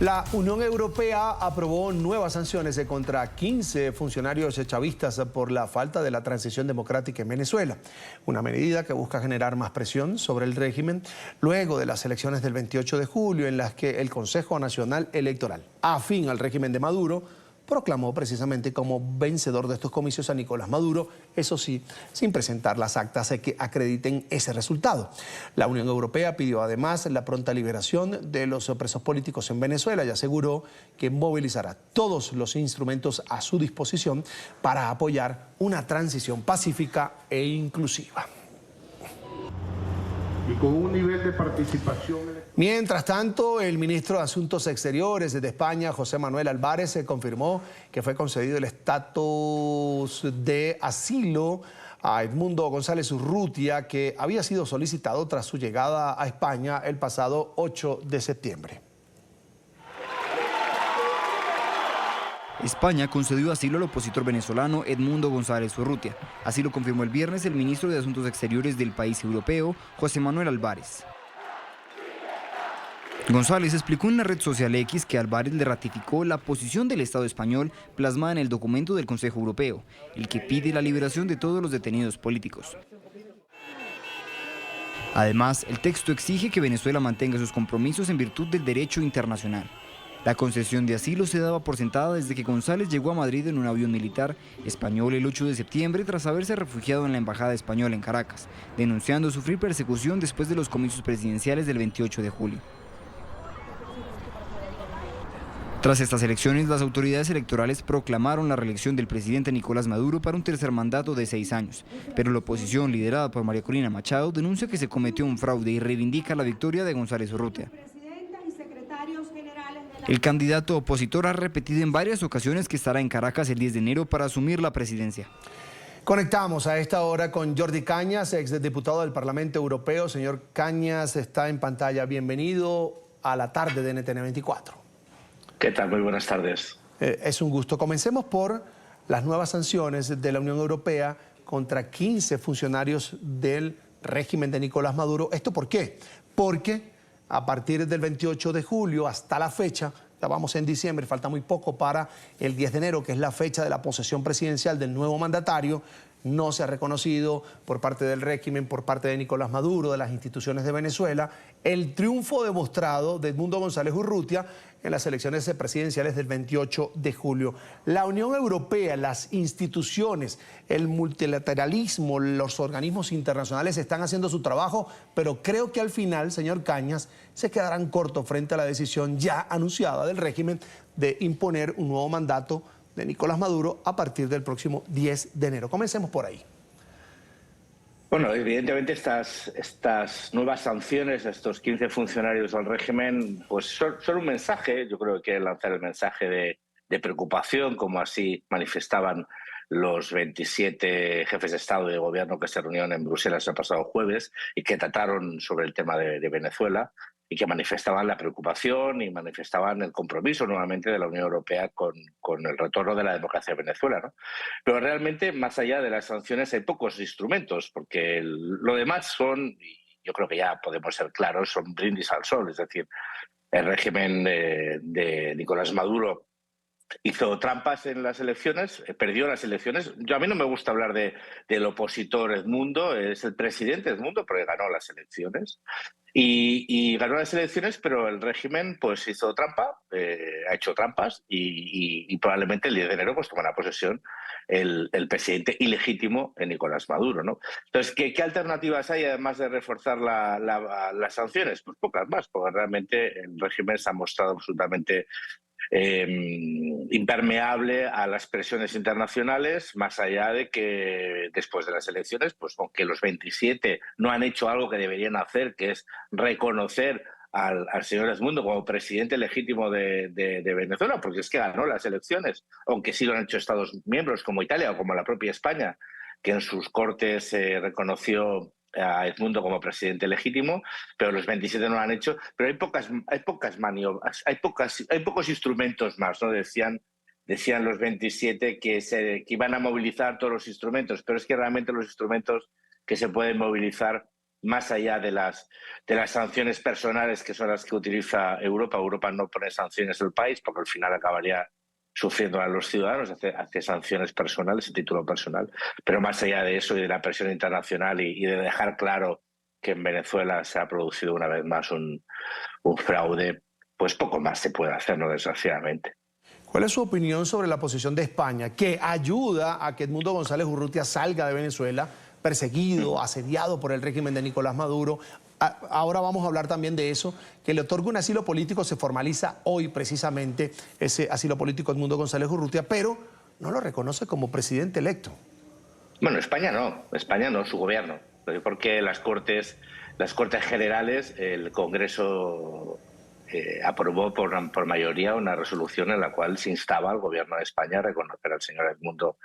La Unión Europea aprobó nuevas sanciones contra 15 funcionarios chavistas por la falta de la transición democrática en Venezuela. Una medida que busca generar más presión sobre el régimen luego de las elecciones del 28 de julio en las que el Consejo Nacional Electoral, afín al régimen de Maduro, proclamó precisamente como vencedor de estos comicios a Nicolás Maduro, eso sí, sin presentar las actas que acrediten ese resultado. La Unión Europea pidió además la pronta liberación de los presos políticos en Venezuela y aseguró que movilizará todos los instrumentos a su disposición para apoyar una transición pacífica e inclusiva. Y con un nivel de participación. Mientras tanto, el ministro de Asuntos Exteriores de España, José Manuel Álvarez, confirmó que fue concedido el estatus de asilo a Edmundo González Urrutia, que había sido solicitado tras su llegada a España el pasado 8 de septiembre. España concedió asilo al opositor venezolano Edmundo González Urrutia. Así lo confirmó el viernes el ministro de Asuntos Exteriores del país europeo, José Manuel Álvarez. González explicó en la red social X que Álvarez le ratificó la posición del Estado español plasmada en el documento del Consejo Europeo, el que pide la liberación de todos los detenidos políticos. Además, el texto exige que Venezuela mantenga sus compromisos en virtud del derecho internacional. La concesión de asilo se daba por sentada desde que González llegó a Madrid en un avión militar español el 8 de septiembre tras haberse refugiado en la embajada española en Caracas, denunciando sufrir persecución después de los comicios presidenciales del 28 de julio. Tras estas elecciones, las autoridades electorales proclamaron la reelección del presidente Nicolás Maduro para un tercer mandato de 6 años, pero la oposición, liderada por María Corina Machado, denuncia que se cometió un fraude y reivindica la victoria de González Urrutia. El candidato opositor ha repetido en varias ocasiones que estará en Caracas el 10 de enero para asumir la presidencia. Conectamos a esta hora con Jordi Cañas, exdiputado del Parlamento Europeo. Señor Cañas, está en pantalla. Bienvenido a la tarde de NTN 24. ¿Qué tal? Muy buenas tardes. Es un gusto. Comencemos por las nuevas sanciones de la Unión Europea contra 15 funcionarios del régimen de Nicolás Maduro. ¿Esto por qué? Porque a partir del 28 de julio hasta la fecha, ya vamos en diciembre, falta muy poco para el 10 de enero, que es la fecha de la posesión presidencial del nuevo mandatario, no se ha reconocido por parte del régimen, por parte de Nicolás Maduro, de las instituciones de Venezuela, el triunfo demostrado de Edmundo González Urrutia en las elecciones presidenciales del 28 de julio. La Unión Europea, las instituciones, el multilateralismo, los organismos internacionales están haciendo su trabajo, pero creo que al final, señor Cañas, se quedarán cortos frente a la decisión ya anunciada del régimen de imponer un nuevo mandato de Nicolás Maduro a partir del próximo 10 de enero. Comencemos por ahí. Bueno, evidentemente estas nuevas sanciones a estos 15 funcionarios del régimen pues son un mensaje. Yo creo que quieren lanzar el mensaje de preocupación, como así manifestaban los 27 jefes de Estado y de Gobierno que se reunieron en Bruselas el pasado jueves y que trataron sobre el tema de Venezuela y que manifestaban la preocupación y manifestaban el compromiso nuevamente de la Unión Europea con el retorno de la democracia en Venezuela, ¿no? Pero realmente, más allá de las sanciones, hay pocos instrumentos, porque lo demás son, y yo creo que ya podemos ser claros, son brindis al sol. Es decir, el régimen de Nicolás Maduro hizo trampas en las elecciones, perdió las elecciones. A mí no me gusta hablar del opositor Edmundo, es el presidente Edmundo, porque ganó las elecciones. Y ganó las elecciones, pero el régimen pues hizo trampa, ha hecho trampas y probablemente el 10 de enero pues tomará posesión el presidente ilegítimo Nicolás Maduro, ¿no? Entonces, ¿qué alternativas hay además de reforzar las sanciones? Pues pocas más, porque realmente el régimen se ha mostrado absolutamente impermeable a las presiones internacionales, más allá de que después de las elecciones, pues aunque los 27 no han hecho algo que deberían hacer, que es reconocer al señor Edmundo como presidente legítimo de Venezuela, porque es que ganó las elecciones, aunque sí lo han hecho Estados miembros como Italia o como la propia España, que en sus cortes reconoció a Edmundo como presidente legítimo, pero los 27 no lo han hecho. Pero hay pocas maniobras, hay pocos instrumentos más, ¿no? Decían los 27 que iban a movilizar todos los instrumentos, pero es que realmente los instrumentos que se pueden movilizar más allá de las sanciones personales que son las que utiliza Europa. Europa no pone sanciones al país porque al final acabaría sufriendo a los ciudadanos, hace sanciones personales, a título personal. Pero más allá de eso y de la presión internacional y de dejar claro que en Venezuela se ha producido una vez más un fraude, pues poco más se puede hacer, ¿no? Desgraciadamente. ¿Cuál es su opinión sobre la posición de España, que ayuda a que Edmundo González Urrutia salga de Venezuela, perseguido, asediado por el régimen de Nicolás Maduro? Ahora vamos a hablar también de eso, que le otorga un asilo político, se formaliza hoy precisamente ese asilo político a Edmundo González Urrutia, pero no lo reconoce como presidente electo. Bueno, España no, su gobierno, porque las Cortes Generales, el Congreso aprobó por mayoría una resolución en la cual se instaba al gobierno de España a reconocer al señor Edmundo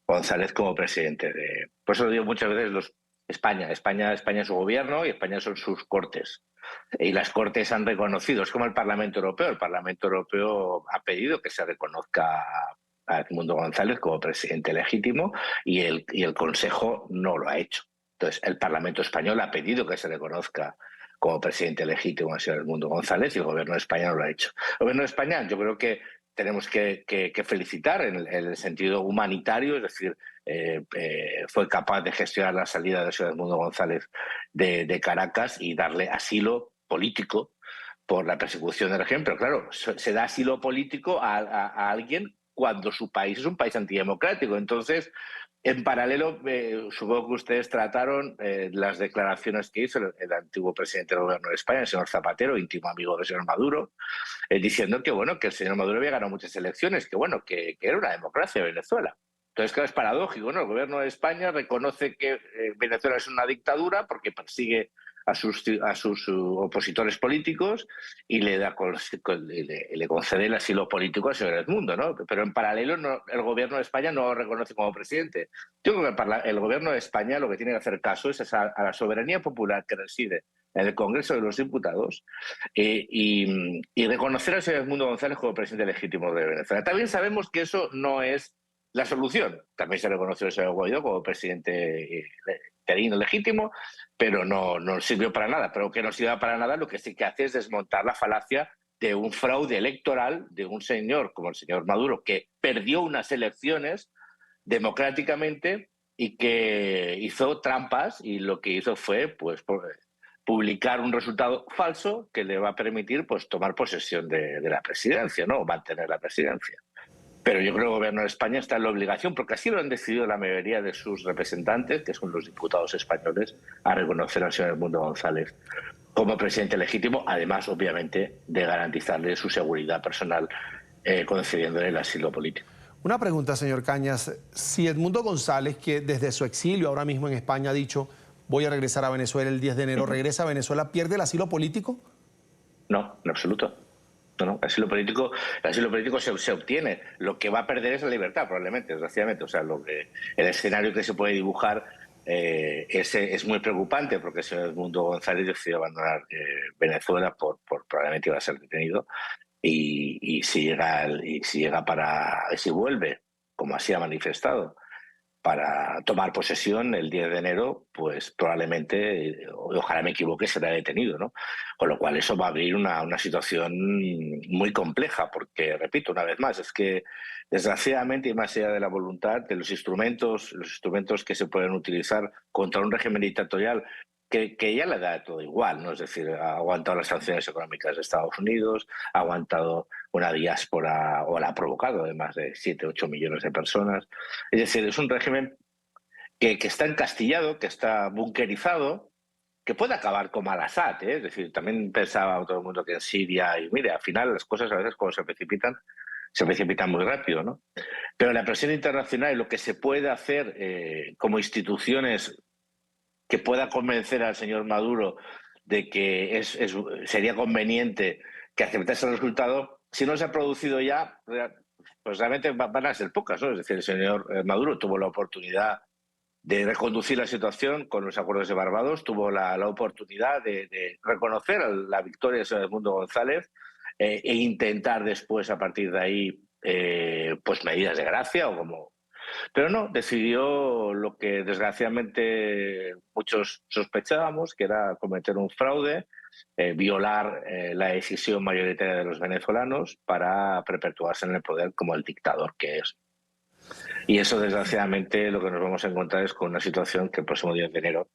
González como presidente. Por eso lo digo muchas veces, España es su gobierno y España son sus Cortes. Y las Cortes han reconocido, es como el Parlamento Europeo ha pedido que se reconozca a Edmundo González como presidente legítimo y el Consejo no lo ha hecho. Entonces, el Parlamento español ha pedido que se reconozca como presidente legítimo al señor Edmundo González y el gobierno de España no lo ha hecho. El gobierno de España, yo creo que tenemos que felicitar en el sentido humanitario, es decir, fue capaz de gestionar la salida del señor Edmundo González de Caracas y darle asilo político por la persecución del régimen. Pero claro, se da asilo político a alguien cuando su país es un país antidemocrático. Entonces, en paralelo, supongo que ustedes trataron las declaraciones que hizo el antiguo presidente del gobierno de España, el señor Zapatero, íntimo amigo del señor Maduro, diciendo que el señor Maduro había ganado muchas elecciones, que era una democracia Venezuela. Entonces, claro, es paradójico, ¿no? El gobierno de España reconoce que Venezuela es una dictadura porque persigue a sus opositores políticos y le concede el asilo político al señor Edmundo, ¿no? Pero en paralelo el gobierno de España no lo reconoce como presidente. Yo creo que el gobierno de España lo que tiene que hacer caso es a la soberanía popular que reside en el Congreso de los Diputados y reconocer al señor Edmundo González como presidente legítimo de Venezuela. También sabemos que eso no es la solución. También se reconoció al señor Guaidó como presidente interino legítimo, pero no sirvió para nada. Pero que no sirva para nada, lo que sí que hace es desmontar la falacia de un fraude electoral de un señor como el señor Maduro, que perdió unas elecciones democráticamente y que hizo trampas y lo que hizo fue publicar un resultado falso que le va a permitir tomar posesión de la presidencia, ¿no? O mantener la presidencia. Pero yo creo que el gobierno de España está en la obligación, porque así lo han decidido la mayoría de sus representantes, que son los diputados españoles, a reconocer al señor Edmundo González como presidente legítimo, además, obviamente, de garantizarle su seguridad personal, concediéndole el asilo político. Una pregunta, señor Cañas. Si Edmundo González, que desde su exilio ahora mismo en España ha dicho voy a regresar a Venezuela el 10 de enero, regresa a Venezuela, ¿pierde el asilo político? No, en absoluto. No, el asilo político se obtiene. Lo que va a perder es la libertad, probablemente, desgraciadamente. O sea, el escenario que se puede dibujar es muy preocupante porque el señor Edmundo González decidió abandonar Venezuela probablemente iba a ser detenido y si vuelve, como así ha manifestado, para tomar posesión el 10 de enero, pues probablemente, ojalá me equivoque, será detenido, ¿no? Con lo cual eso va a abrir una situación muy compleja, porque, repito, una vez más, es que desgraciadamente y más allá de la voluntad, de los instrumentos que se pueden utilizar contra un régimen dictatorial que ya le da todo igual, ¿no? Es decir, ha aguantado las sanciones económicas de Estados Unidos, ha aguantado una diáspora, o la ha provocado de más de 7-8 millones de personas. Es decir, es un régimen que está encastillado, que está bunkerizado, que puede acabar como Al-Assad, ¿eh? Es decir, también pensaba todo el mundo que en Siria, y mire, al final las cosas a veces cuando se precipitan muy rápido, ¿no? Pero la presión internacional y lo que se puede hacer como instituciones que pueda convencer al señor Maduro de que sería conveniente que aceptase el resultado, si no se ha producido ya, pues realmente van a ser pocas, ¿no? Es decir, el señor Maduro tuvo la oportunidad de reconducir la situación con los acuerdos de Barbados, tuvo la oportunidad de reconocer la victoria del señor Edmundo González e intentar después, a partir de ahí, pues medidas de gracia o como Pero no, decidió lo que desgraciadamente muchos sospechábamos, que era cometer un fraude, violar la decisión mayoritaria de los venezolanos para perpetuarse en el poder como el dictador que es. Y eso, desgraciadamente, lo que nos vamos a encontrar es con una situación que el próximo 10 de enero,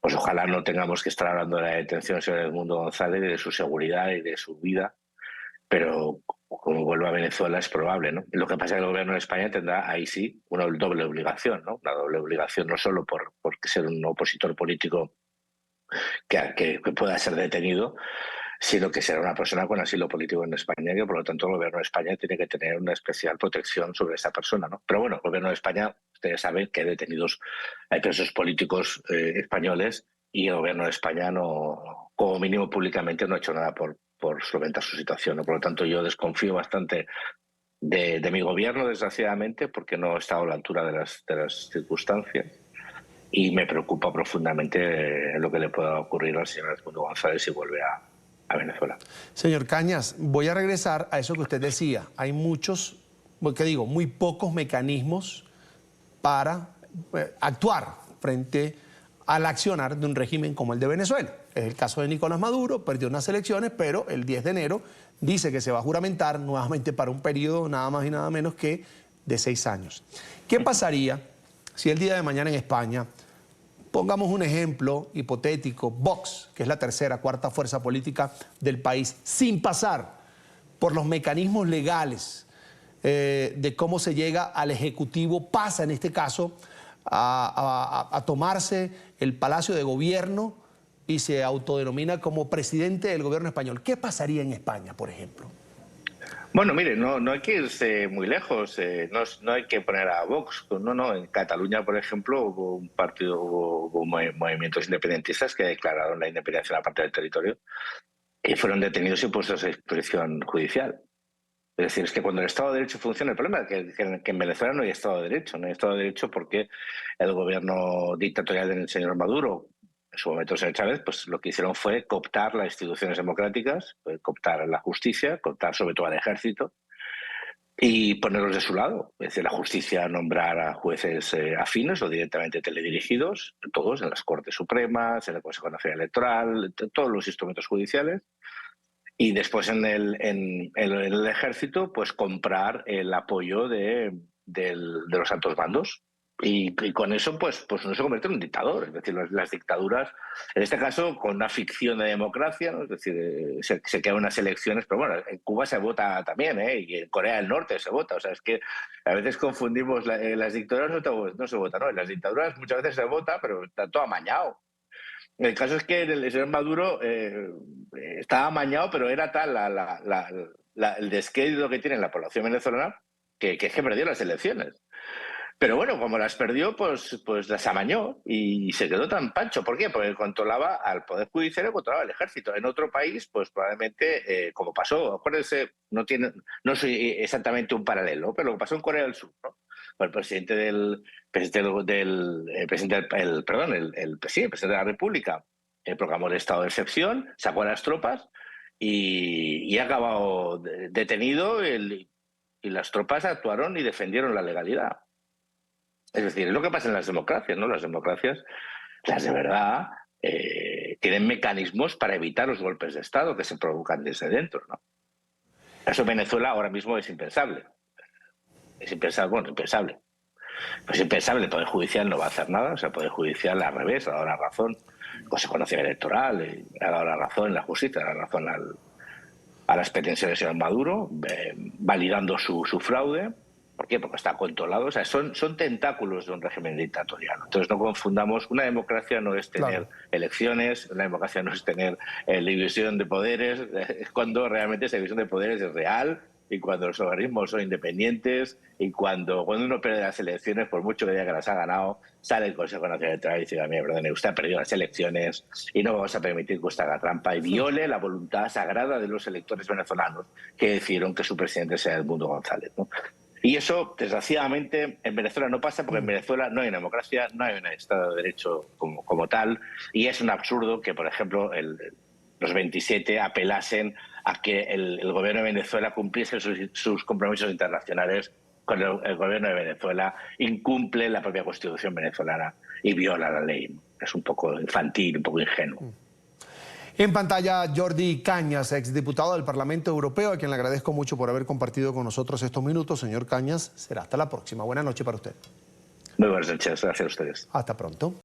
pues ojalá no tengamos que estar hablando de la detención del señor Edmundo González y de su seguridad y de su vida, pero como vuelva a Venezuela es probable, ¿no? Lo que pasa es que el gobierno de España tendrá ahí sí una doble obligación, ¿no? Una doble obligación no solo por ser un opositor político que pueda ser detenido, sino que será una persona con asilo político en España y que por lo tanto el gobierno de España tiene que tener una especial protección sobre esa persona, ¿no? Pero bueno, el gobierno de España, ustedes saben que hay detenidos, hay presos políticos españoles y el gobierno de España no, como mínimo públicamente, no ha hecho nada por solventar su situación, ¿no? Por lo tanto, yo desconfío bastante de mi gobierno, desgraciadamente, porque no ha estado a la altura de las circunstancias. Y me preocupa profundamente lo que le pueda ocurrir al señor Edmundo González si vuelve a Venezuela. Señor Cañas, voy a regresar a eso que usted decía. Hay muchos, ¿qué digo? Muy pocos mecanismos para actuar frente al accionar de un régimen como el de Venezuela. Es el caso de Nicolás Maduro, perdió unas elecciones, pero el 10 de enero dice que se va a juramentar nuevamente para un periodo nada más y nada menos que de 6 años. ¿Qué pasaría si el día de mañana en España, pongamos un ejemplo hipotético, Vox, que es la tercera, cuarta fuerza política del país, sin pasar por los mecanismos legales de cómo se llega al Ejecutivo, pasa en este caso a tomarse el Palacio de Gobierno y se autodenomina como presidente del gobierno español? ¿Qué pasaría en España, por ejemplo? Bueno, mire, no hay que irse muy lejos, no hay que poner a Vox. No, en Cataluña, por ejemplo, hubo movimientos independentistas que declararon la independencia de una parte del territorio y fueron detenidos y puestos a disposición judicial. Es decir, es que cuando el Estado de Derecho funciona, el problema es que en Venezuela no hay Estado de Derecho. No hay Estado de Derecho porque el gobierno dictatorial del señor Maduro, en su momento el señor Chávez, pues lo que hicieron fue cooptar las instituciones democráticas, cooptar la justicia, cooptar sobre todo al ejército y ponerlos de su lado. Es decir, la justicia nombrar a jueces afines o directamente teledirigidos, todos en las Cortes Supremas, en el Consejo Nacional Electoral, todos los instrumentos judiciales. Y después en el ejército, pues comprar el apoyo de los altos mandos. Y con eso, pues no se convierte en un dictador. Es decir, las dictaduras, en este caso, con una ficción de democracia, ¿no? Es decir, se quedan unas elecciones, pero bueno, en Cuba se vota también, y en Corea del Norte se vota. O sea, es que a veces confundimos, las dictaduras no se votan, ¿no? En las dictaduras muchas veces se vota, pero está todo amañado. El caso es que el señor Maduro estaba amañado, pero era tal el descrédito que tiene la población venezolana que perdió las elecciones. Pero bueno, como las perdió, pues las amañó y se quedó tan pancho. ¿Por qué? Porque controlaba al Poder Judicial y controlaba al Ejército. En otro país, pues probablemente, como pasó, acuérdense, no soy exactamente un paralelo, pero lo que pasó en Corea del Sur, ¿no? El presidente el presidente de la República proclamó el estado de excepción, sacó a las tropas y ha acabado detenido y las tropas actuaron y defendieron la legalidad. Es decir, es lo que pasa en las democracias, ¿no? Las democracias, las de verdad, tienen mecanismos para evitar los golpes de Estado que se provocan desde dentro, ¿no? Eso en Venezuela ahora mismo es impensable. Es impensable, impensable. Pues impensable, el Poder Judicial no va a hacer nada, o sea, el Poder Judicial al revés, ha dado la razón, el Consejo Nacional Electoral ha dado la razón, la justicia ha dado la razón a las pretensiones del señor Maduro, validando su fraude. ¿Por qué? Porque está controlado. O sea, son tentáculos de un régimen dictatorial. Entonces no confundamos, una democracia no es tener elecciones, una democracia no es tener división de poderes, es cuando realmente esa división de poderes es real y cuando los organismos son independientes y cuando uno pierde las elecciones, por mucho que diga que las ha ganado, sale el Consejo Nacional Electoral y dice, mira, perdone, usted ha perdido las elecciones y no vamos a permitir que usted haga trampa y viole la voluntad sagrada de los electores venezolanos que decidieron que su presidente sea Edmundo González, ¿no? Y eso, desgraciadamente, en Venezuela no pasa porque en Venezuela no hay una democracia, no hay un Estado de Derecho como tal, y es un absurdo que, por ejemplo, los 27 apelasen a que el gobierno de Venezuela cumpliese sus compromisos internacionales el gobierno de Venezuela incumple la propia Constitución venezolana y viola la ley. Es un poco infantil, un poco ingenuo. En pantalla, Jordi Cañas, exdiputado del Parlamento Europeo, a quien le agradezco mucho por haber compartido con nosotros estos minutos. Señor Cañas, será hasta la próxima. Buenas noches para usted. Muy buenas noches, gracias a ustedes. Hasta pronto.